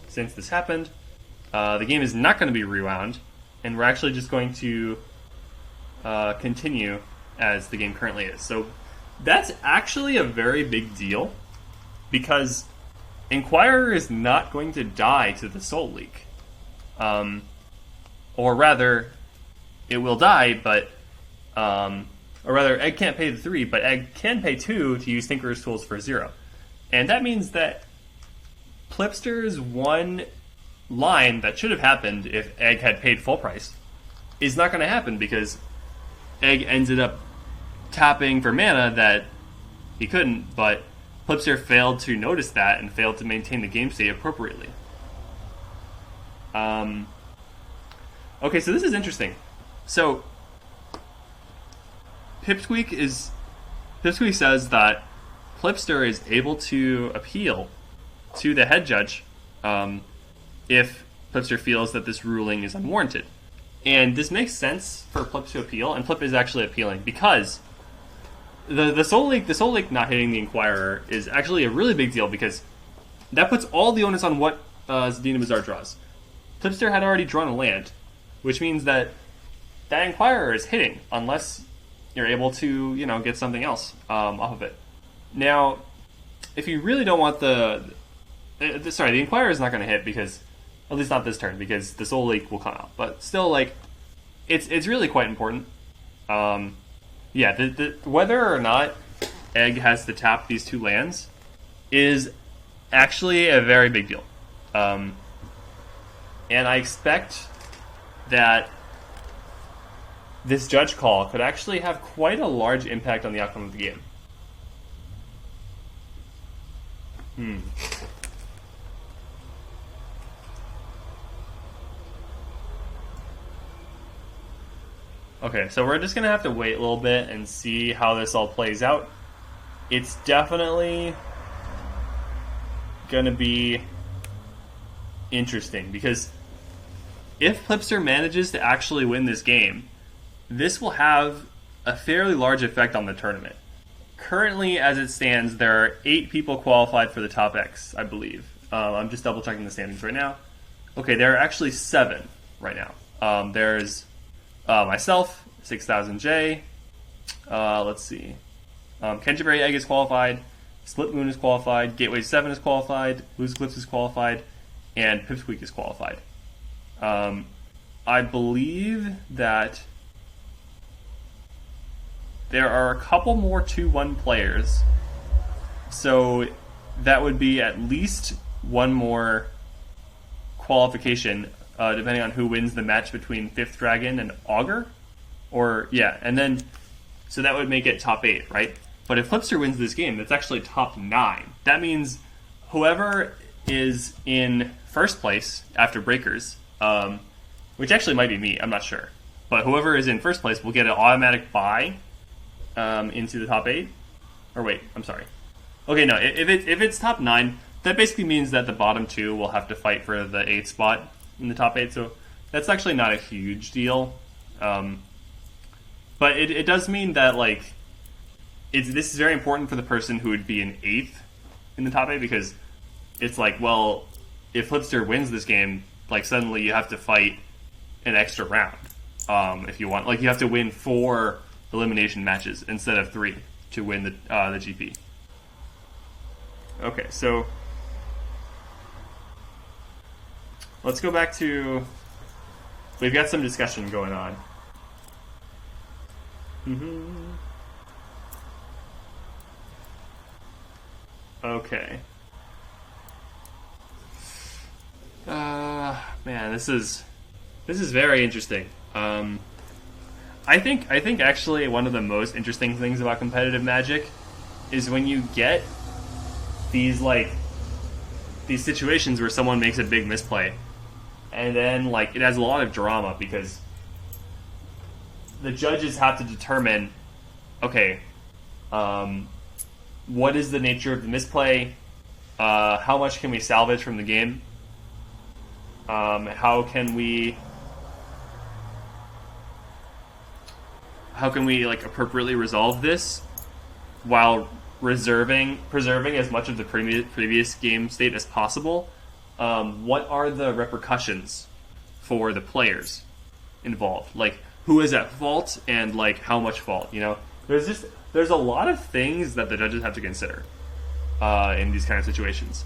since this happened, the game is not going to be rewound, and we're actually just going to continue as the game currently is. So that's actually a very big deal, because Inquirer is not going to die to the Soul Leak. Or rather, it will die, but... or rather, Egg can't pay the 3, but Egg can pay 2 to use Tinkerer's Tools for 0. And that means that Plipster's one line that should have happened if Egg had paid full price is not going to happen, because Egg ended up tapping for mana that he couldn't, but Plipster failed to notice that and failed to maintain the game state appropriately. Okay, so this is interesting. So Pipsqueak says that Plipster is able to appeal to the head judge if Plipster feels that this ruling is unwarranted. And this makes sense for Plip to appeal, and Plip is actually appealing because the Soul Lake not hitting the Inquirer is actually a really big deal, because that puts all the onus on what Zadina Bazaar draws. Plipster had already drawn a land, which means that Inquirer is hitting unless you're able to, get something else off of it. Now, if you really don't want the Inquirer is not going to hit, because, at least not this turn, because the Soul Leak will come out. But still, it's really quite important. Whether or not Egg has to tap these 2 lands is actually a very big deal. And I expect that this judge call could actually have quite a large impact on the outcome of the game. Okay, so we're just going to have to wait a little bit and see how this all plays out. It's definitely going to be interesting, because if Plipster manages to actually win this game, this will have a fairly large effect on the tournament. Currently, as it stands, there are 8 people qualified for the top X, I believe. I'm just double-checking the standings right now. Okay, there are actually 7 right now. There's myself, 6000J. Let's see. CanterburyEgg is qualified. Split Moon is qualified. Gateway 7 is qualified. Blues Eclipse is qualified. And Pipsqueak is qualified. I believe that there are a couple more 2-1 players. So that would be at least one more qualification, depending on who wins the match between Fifth Dragon and Augur. And then, so that would make it top 8, right? But if Plipster wins this game, that's actually top 9. That means whoever is in first place after Breakers which actually might be me. I'm not sure. But whoever is in first place will get an automatic bye into the top 8. Or wait, I'm sorry. Okay, no, if it's top 9, that basically means that the bottom 2 will have to fight for the 8th spot in the top 8, so that's actually not a huge deal. But it does mean that, like, this is very important for the person who would be in 8th in the top 8, because it's like, well, if Plipster wins this game, like, suddenly you have to fight an extra round if you want. Like, you have to win 4 elimination matches instead of 3 to win the GP. Okay, so let's go back to... We've got some discussion going on. Okay. Man, this is very interesting. I think actually one of the most interesting things about competitive Magic is when you get these situations where someone makes a big misplay, and then like it has a lot of drama because the judges have to determine, okay, what is the nature of the misplay? How much can we salvage from the game? How can we like appropriately resolve this while preserving as much of the previous game state as possible? What are the repercussions for the players involved? Like, who is at fault and like how much fault? You know, there's a lot of things that the judges have to consider in these kind of situations.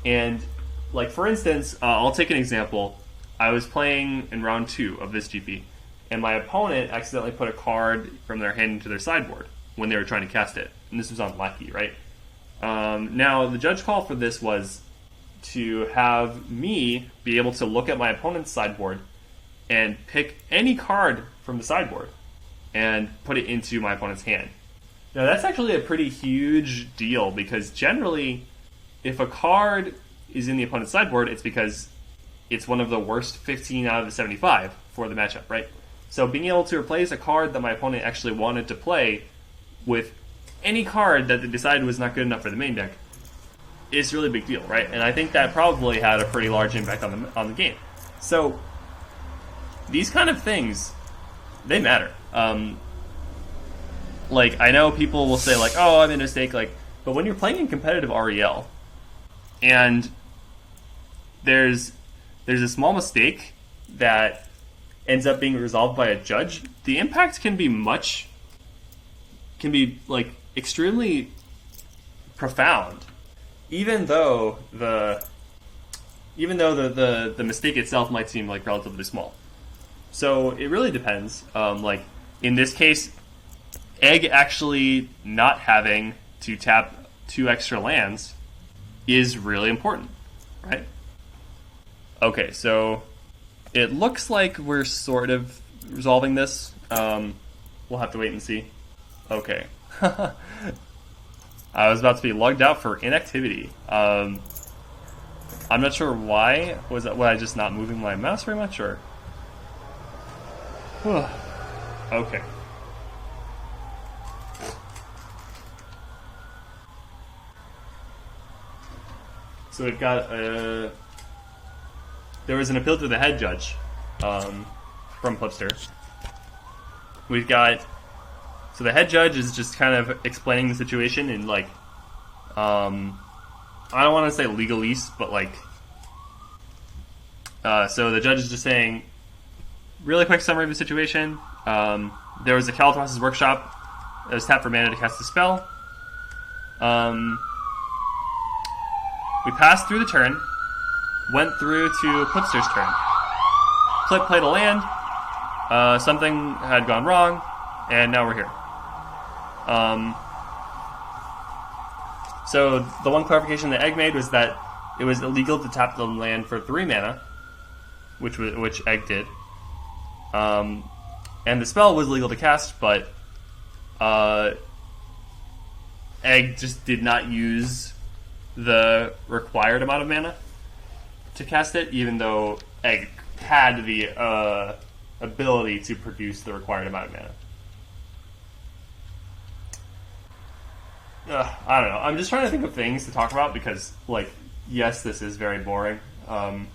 And like, for instance, I'll take an example. I was playing in round 2 of this GP, and my opponent accidentally put a card from their hand into their sideboard when they were trying to cast it. And this was on Lackey, right? Now, the judge call for this was to have me be able to look at my opponent's sideboard and pick any card from the sideboard and put it into my opponent's hand. Now, that's actually a pretty huge deal, because generally, if a card is in the opponent's sideboard, it's because it's one of the worst 15 out of the 75 for the matchup, right? So being able to replace a card that my opponent actually wanted to play with any card that they decided was not good enough for the main deck is a really big deal, right? And I think that probably had a pretty large impact on the game. So these kind of things, they matter. Like, I know people will say like, oh, I made a mistake, like, but when you're playing in competitive REL and there's a small mistake that ends up being resolved by a judge, the impact can be like extremely profound, even though the mistake itself might seem like relatively small. So it really depends. Like in this case, Egg actually not having to tap 2 extra lands is really important, right? Okay, so it looks like we're sort of resolving this. We'll have to wait and see. Okay. I was about to be logged out for inactivity. I'm not sure why. Was I just not moving my mouse very much, or? Okay. So we've got there was an appeal to the head judge from Plipster. We've got, so the head judge is just kind of explaining the situation in like, I don't want to say legalese, but like, so the judge is just saying, really quick summary of the situation. There was a Kalatas's workshop that was tapped for mana to cast a spell. We passed through the turn, went through to Plipster's turn. Plip played a land, something had gone wrong, and now we're here. So the one clarification that Egg made was that it was illegal to tap the land for 3 mana, which Egg did. And the spell was legal to cast, but Egg just did not use the required amount of mana to cast it, even though Egg had the ability to produce the required amount of mana. I don't know. I'm just trying to think of things to talk about because, like, yes, this is very boring. When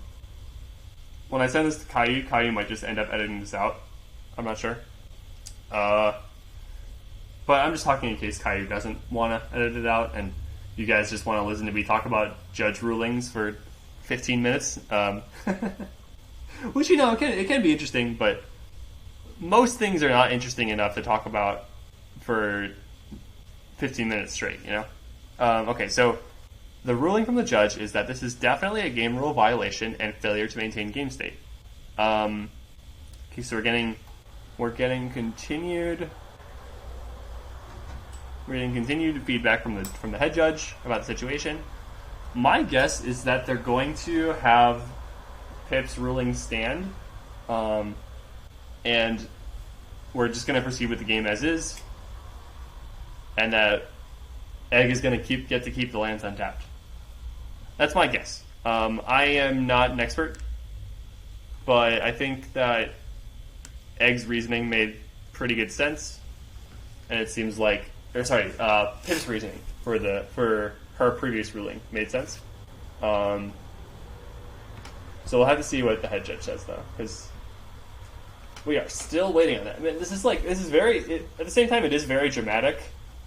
I send this to Caillou might just end up editing this out. I'm not sure. But I'm just talking in case Caillou doesn't want to edit it out, and you guys just want to listen to me talk about judge rulings for 15 minutes. Which, it can be interesting, but most things are not interesting enough to talk about for 15 minutes straight, Okay, so the ruling from the judge is that this is definitely a game rule violation and failure to maintain game state. Okay, so we're getting continued feedback from the head judge about the situation. My guess is that they're going to have Pip's ruling stand, and we're just going to proceed with the game as is, and that Egg is going to get to keep the lands untapped. That's my guess. I am not an expert, but I think that Egg's reasoning made pretty good sense, and it seems like, Pip's reasoning for her previous ruling made sense. So we'll have to see what the head judge says, though, because we are still waiting on that. I mean, at the same time, it is very dramatic,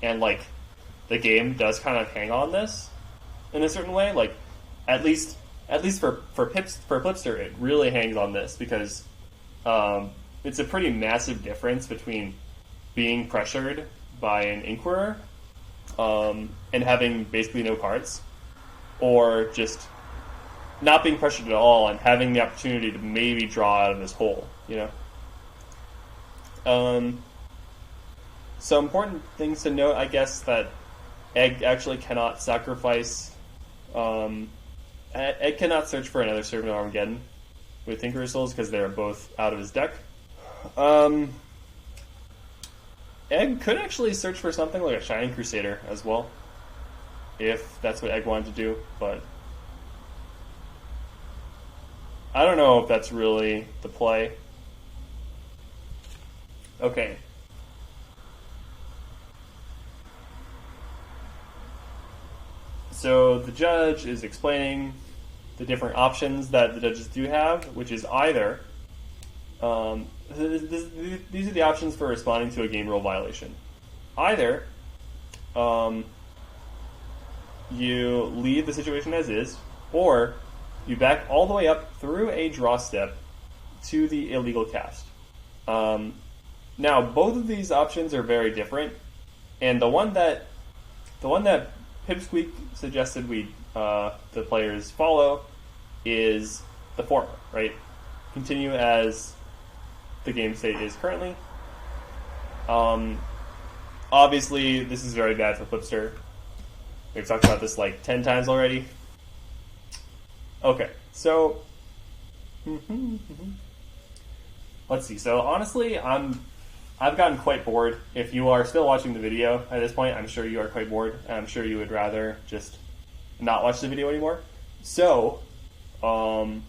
and, like, the game does kind of hang on this in a certain way. Like, at least for Plipster, it really hangs on this because it's a pretty massive difference between being pressured by an Inquirer and having basically no cards, or just not being pressured at all and having the opportunity to maybe draw out of this hole, So important things to note, I guess, that Egg actually cannot sacrifice. Egg cannot search for another Servant of Armageddon with Tinkerer's Souls because they're both out of his deck. Egg could actually search for something like a Shining Crusader as well, if that's what Egg wanted to do, but I don't know if that's really the play. Okay. So the judge is explaining the different options that the judges do have, which is either these are the options for responding to a game rule violation. Either you leave the situation as is, or you back all the way up through a draw step to the illegal cast. Now, both of these options are very different, and the one that Pipsqueak suggested the players follow is the former, right? Continue as the game state is currently. Obviously, this is very bad for Plipster. We've talked about this like 10 times already. Okay, so let's see. So honestly, I've gotten quite bored. If you are still watching the video at this point, I'm sure you are quite bored. And I'm sure you would rather just not watch the video anymore. So, I'm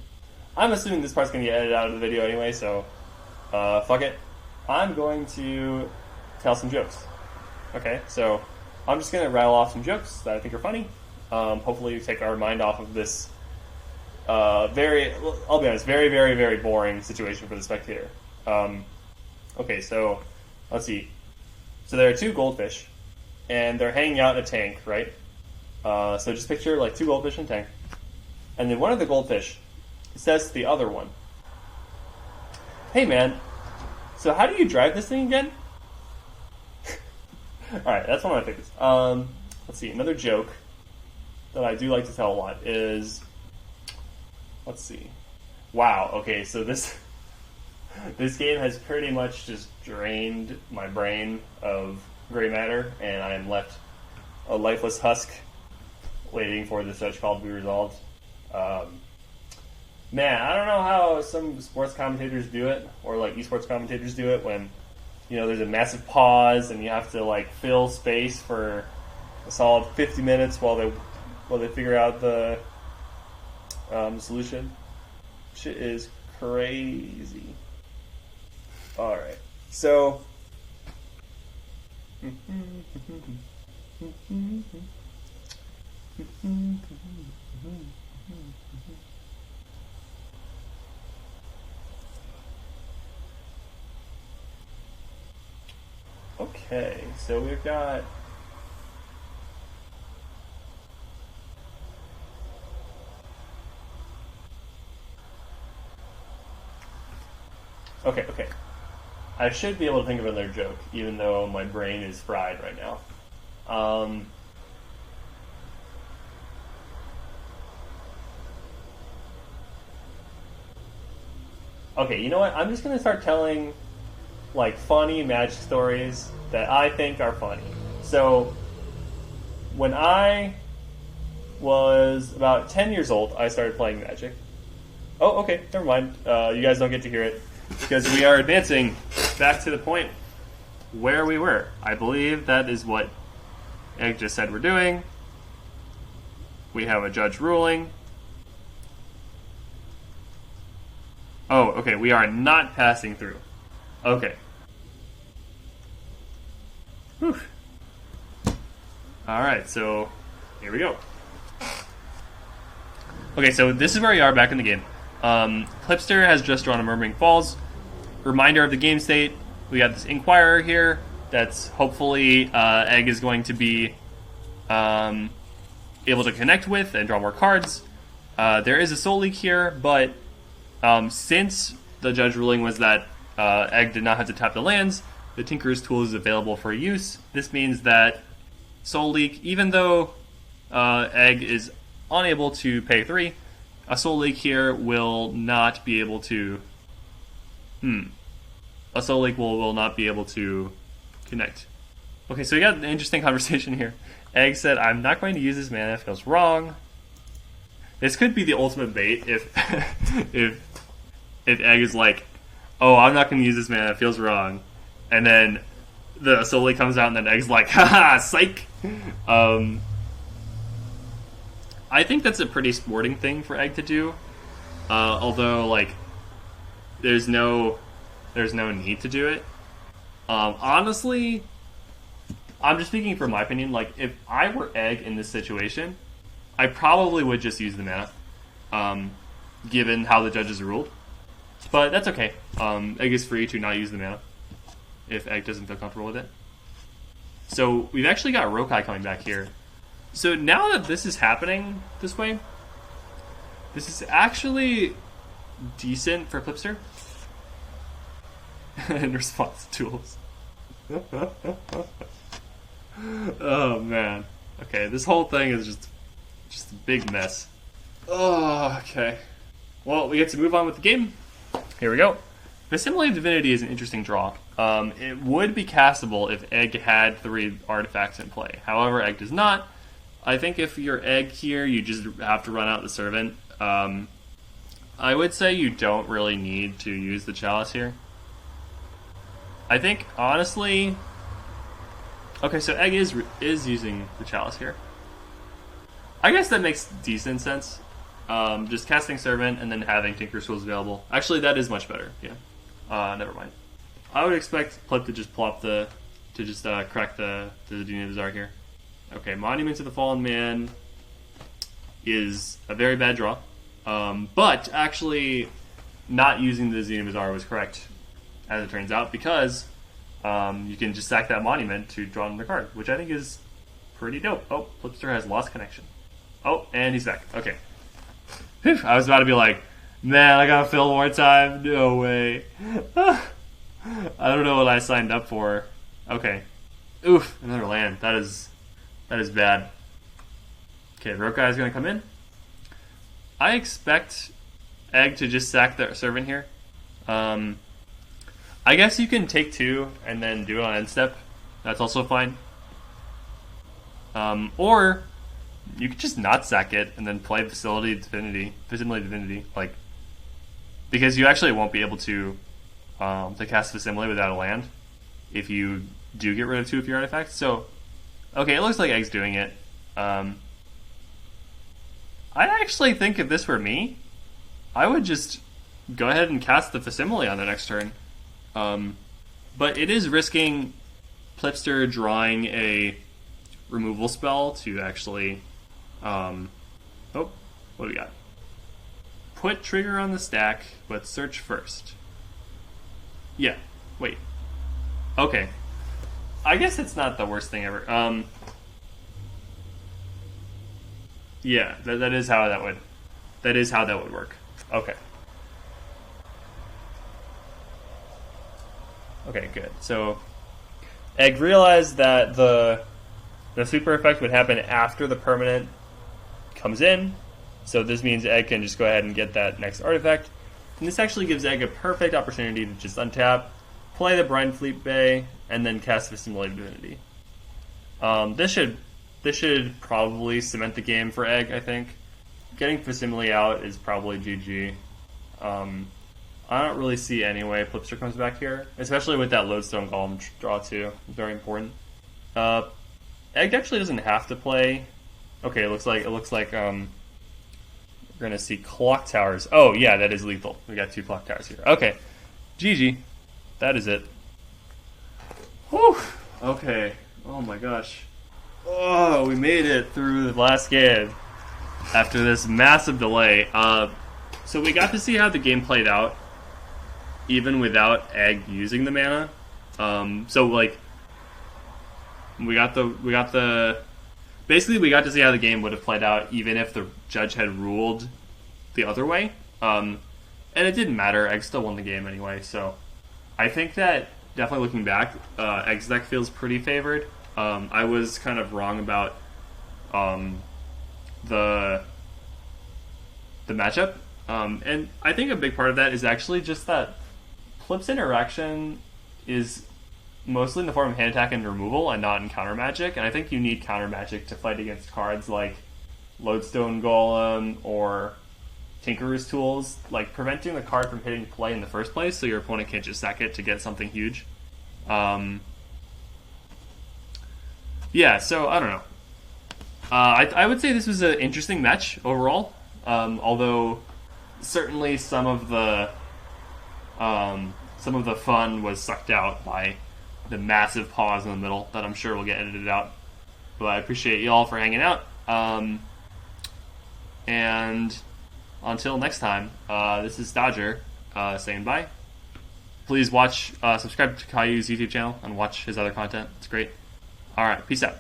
assuming this part's going to get edited out of the video anyway, so fuck it. I'm going to tell some jokes. Okay, so I'm just going to rattle off some jokes that I think are funny. Hopefully take our mind off of this I'll be honest, very, very, very boring situation for the spectator. Okay, so let's see. So there are two goldfish, and they're hanging out in a tank, right? So just picture like two goldfish in a tank, and then one of the goldfish says to the other one, "Hey man, so how do you drive this thing again?" All right, that's one of my favorites. Let's see, another joke that I do like to tell a lot is, let's see. Wow. Okay, so this game has pretty much just drained my brain of gray matter, and I am left a lifeless husk, waiting for this judge call to be resolved. Man, I don't know how some sports commentators do it, or like esports commentators do it, when there's a massive pause and you have to like fill space for a solid 50 minutes while they figure out the solution. Shit is Crazy. Alright, so... Okay, so we've got... Okay. I should be able to think of another joke, even though my brain is fried right now. Okay, you know what? I'm just going to start telling, like, funny magic stories that I think are funny. So, when I was about 10 years old, I started playing Magic. Oh, okay, never mind. You guys don't get to hear it, because we are advancing back to the point where we were. I believe that is what Egg just said we're doing. We have a judge ruling. Oh, okay, we are not passing through. Okay. Whew. Alright, so here we go. Okay, so this is where we are back in the game. Plipster has just drawn a Murmuring Falls. Reminder of the game state. We got this Inquirer here that's hopefully Egg is going to be able to connect with and draw more cards. There is a Soul Leak here, but since the judge ruling was that Egg did not have to tap the lands, the Tinker's Tool is available for use. This means that Soul Leak, even though Egg is unable to pay 3, a Soul Leak here will not be able to... A Soul Leak will not be able to connect. Okay, so we got an interesting conversation here. Egg said, I'm not going to use this mana, it feels wrong. This could be the ultimate bait if if Egg is like, oh, I'm not going to use this mana, it feels wrong. And then the Soul Leak comes out and then Egg's like, haha, psych! I think that's a pretty sporting thing for Egg to do. Although, like, there's no need to do it. Honestly, I'm just speaking from my opinion. Like, if I were Egg in this situation, I probably would just use the mana, given how the judges ruled. But that's okay. Egg is free to not use the mana if Egg doesn't feel comfortable with it. So we've actually got Rokai coming back here. So now that this is happening this way, this is actually decent for Plipster. In response to tools. Oh man. Okay, this whole thing is just a big mess. Oh, okay. Well, we get to move on with the game. Here we go. Assimilative Divinity is an interesting draw. It would be castable if Egg had 3 artifacts in play. However, Egg does not. I think if you're Egg here, you just have to run out the Servant. I would say you don't really need to use the Chalice here. I think, honestly... Okay, so Egg is using the Chalice here. I guess that makes decent sense. Just casting Servant and then having Tinker's Tools available. Actually, that is much better, yeah. Never mind. I would expect Plip to just plop crack the Dune Bazaar here. Okay, Monument to the Fallen Man is a very bad draw. But actually, not using the Dune Bazaar was correct, as it turns out, because you can just sack that Monument to draw another card, which I think is pretty dope. Oh, Plipster has lost connection. Oh, and he's back. Okay. Whew, I was about to be like, man, I gotta fill more time. No way. I don't know what I signed up for. Okay. Oof, another land. That is bad. Okay, Rokai is gonna come in. I expect Egg to just sack the Servant here. I guess you can take 2 and then do it on end step. That's also fine. Or you could just not sack it and then play Facility Divinity, like, because you actually won't be able to cast Facsimile without a land if you do get rid of 2 of your artifacts. So, okay, it looks like Egg's doing it. I actually think if this were me, I would just go ahead and cast the Facsimile on the next turn. But it is risking Plipster drawing a removal spell to actually... oh, what do we got? Put trigger on the stack, but search first. Yeah, wait. Okay. I guess it's not the worst thing ever. Yeah, that is how that would work. Okay. Okay, good. So Egg realized that the super effect would happen after the permanent comes in. So this means Egg can just go ahead and get that next artifact. And this actually gives Egg a perfect opportunity to just untap, play the Brine Fleet Bay, and then cast Assimilated Divinity. This should probably cement the game for Egg, I think. Getting Facsimile out is probably GG. I don't really see any way Plipster comes back here, especially with that Lodestone Golem draw too. Very important. Egg actually doesn't have to play. Okay, it looks like we're gonna see Clock Towers. Oh yeah, that is lethal. We got 2 Clock Towers here. Okay, GG. That is it. Whew. Okay. Oh my gosh. Oh, we made it through the last game after this massive delay. So we got to see how the game played out, even without Egg using the mana. So like, basically we got to see how the game would have played out even if the judge had ruled the other way. And it didn't matter. Egg still won the game anyway. So I think that definitely looking back, Egg's deck feels pretty favored. I was kind of wrong about the matchup. And I think a big part of that is actually just that Flip's interaction is mostly in the form of hand attack and removal and not in counter magic. And I think you need counter magic to fight against cards like Lodestone Golem or Tinkerer's Tools, like preventing the card from hitting play in the first place so your opponent can't just sack it to get something huge. Yeah, so I don't know. I would say this was an interesting match overall, although certainly some of the fun was sucked out by the massive pause in the middle that I'm sure will get edited out. But I appreciate you all for hanging out. And until next time, this is Dodger saying bye. Please subscribe to Caillou's YouTube channel and watch his other content. It's great. All right, peace out.